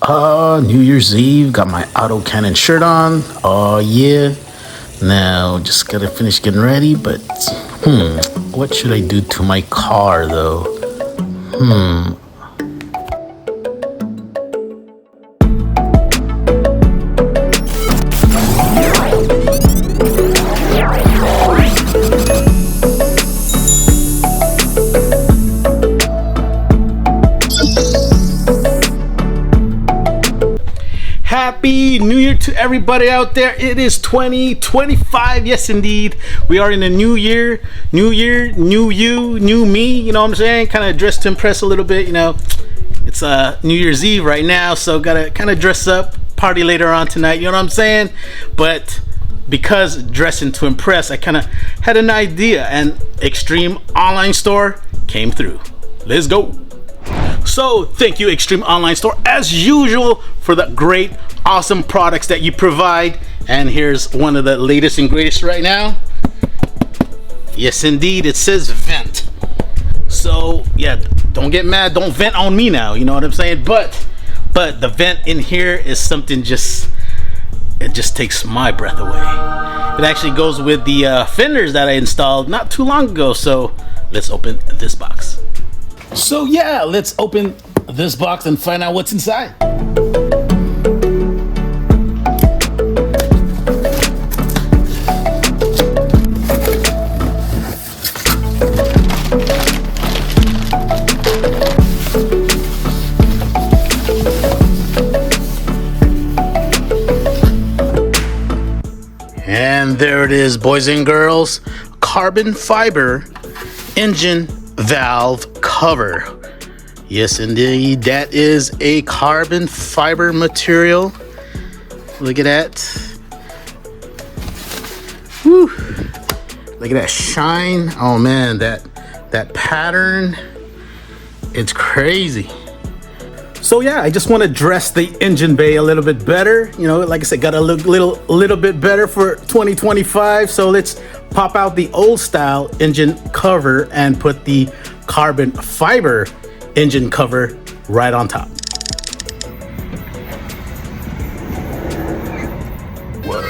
New Year's Eve, got my autocannon shirt on. Oh yeah. Now just gotta finish getting ready, but what should I do to my car though? Happy New Year to everybody out there. It is 2025. Yes, indeed. We are in a new year. New year, new you, new me. You know what I'm saying? Kind of dressed to impress a little bit. You know, it's New Year's Eve right now, so gotta kind of dress up, party later on tonight. You know what I'm saying? But because dressing to impress, I kind of had an idea, and Extreme Online Store came through. Let's go. So thank you, Extreme Online Store, as usual, for the great, awesome products that you provide. And here's one of the latest and greatest right now. Yes, indeed, it says vent. So yeah, don't get mad, don't vent on me now. You know what I'm saying? But the vent in here is something it just takes my breath away. It actually goes with the fenders that I installed not too long ago. So let's open this box. So yeah, let's open this box and find out what's inside. And there it is, boys and girls, carbon fiber engine valve cover. Yes, indeed, that is a carbon fiber material. Look at that. Woo. Look at that shine. Oh man, that pattern, it's crazy. So yeah, I just want to dress the engine bay a little bit better. You know, like I said, got to look little bit better for 2025. So let's pop out the old style engine cover and put the carbon fiber engine cover right on top. Whoa.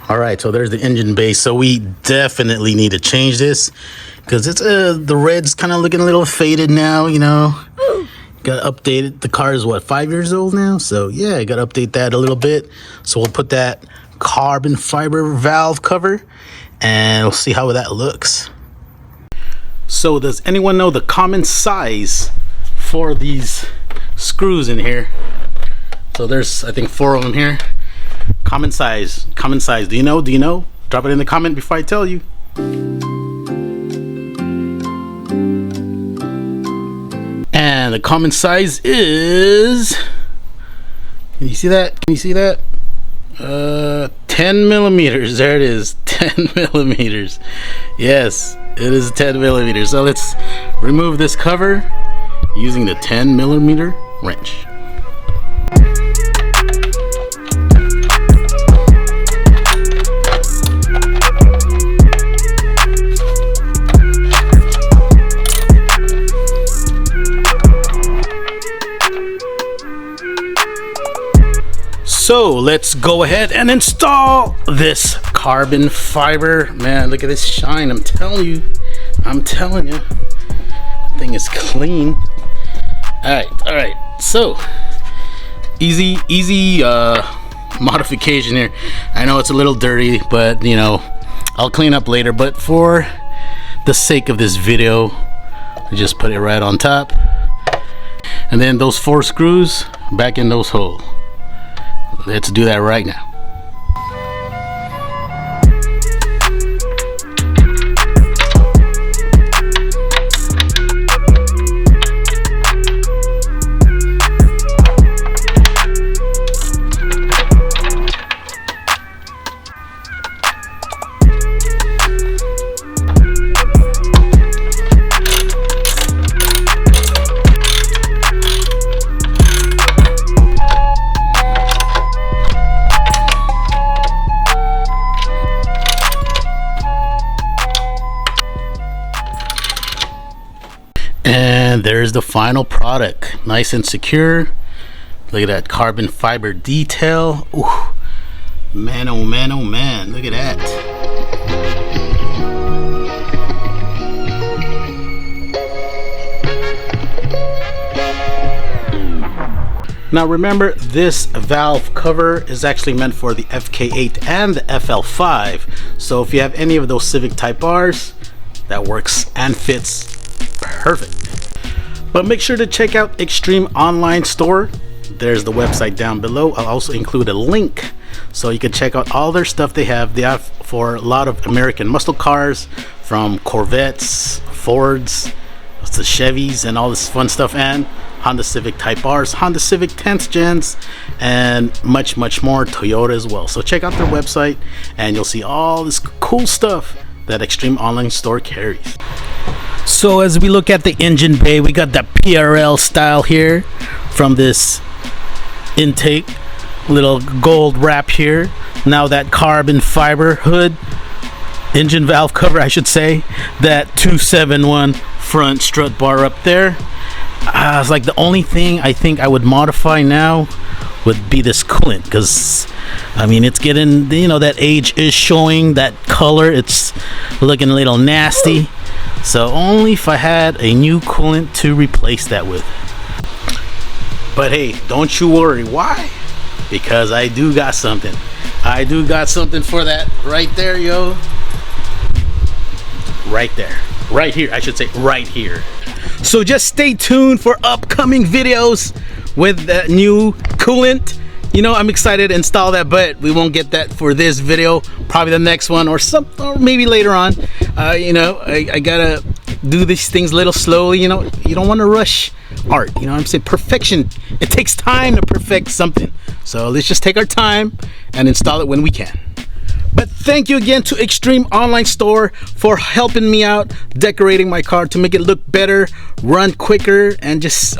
All right, so there's the engine bay. So we definitely need to change this because it's the red's kind of looking a little faded now, you know. Got to update it. The car is what, 5 years old now? So yeah, I got to update that a little bit. So we'll put that carbon fiber valve cover and we'll see how that looks. So does anyone know the common size for these screws in here? So there's, I think, 4 of them here. Common size. Do you know? Drop it in the comment before I tell you. And the common size is, can you see that? 10 millimeters. There it is, 10 millimeters. Yes, it is 10 millimeters. So let's remove this cover using the 10 millimeter wrench. So let's go ahead and install this carbon fiber. Man, look at this shine. I'm telling you. The thing is clean. All right. So easy modification here. I know it's a little dirty, but you know, I'll clean up later. But for the sake of this video, I just put it right on top. And then those 4 screws back in those holes. Let's do that right now. here's the final product. Nice and secure. Look at that carbon fiber detail. Ooh, man, oh man, oh man. Look at that. Now remember, this valve cover is actually meant for the FK8 and the FL5. So if you have any of those Civic Type Rs, that works and fits perfect. But make sure to check out Extreme Online Store. There's the website down below. I'll also include a link so you can check out all their stuff they have. They have for a lot of American muscle cars, from Corvettes, Fords, the Chevys, and all this fun stuff, and Honda Civic Type Rs, Honda Civic 10th gens, and much more. Toyota as well. So check out their website and you'll see all this cool stuff that Extreme Online Store carries. So as we look at the engine bay, we got the PRL style here from this intake, little gold wrap here. Now that carbon fiber hood, engine valve cover I should say, that 271 front strut bar up there. It's like the only thing I think I would modify now would be this coolant, because I mean it's getting, you know, that age is showing, that color, it's looking a little nasty. So only if I had a new coolant to replace that with. But hey, don't you worry. Why? Because I do got something. I do got something for that right there, yo. Right there. Right here, I should say right here. So just stay tuned for upcoming videos with that new coolant. You know, I'm excited to install that, but we won't get that for this video. Probably the next one, or maybe later on. You know, I gotta do these things a little slowly. You know, you don't want to rush art. You know what I'm saying? Perfection. It takes time to perfect something. So let's just take our time and install it when we can. But thank you again to Extreme Online Store for helping me out decorating my car to make it look better, run quicker, and just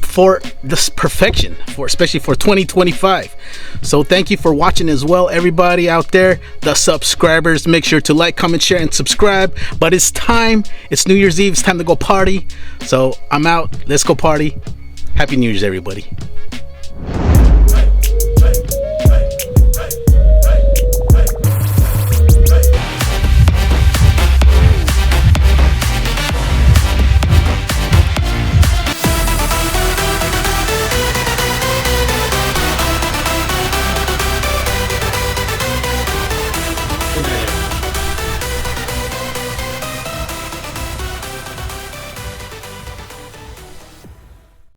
for this perfection, for especially for 2025. So thank you for watching as well, everybody out there, the subscribers. Make sure to like, comment, share, and subscribe. But it's time. It's New Year's Eve. It's time to go party. So I'm out. Let's go party. Happy New Year's, everybody.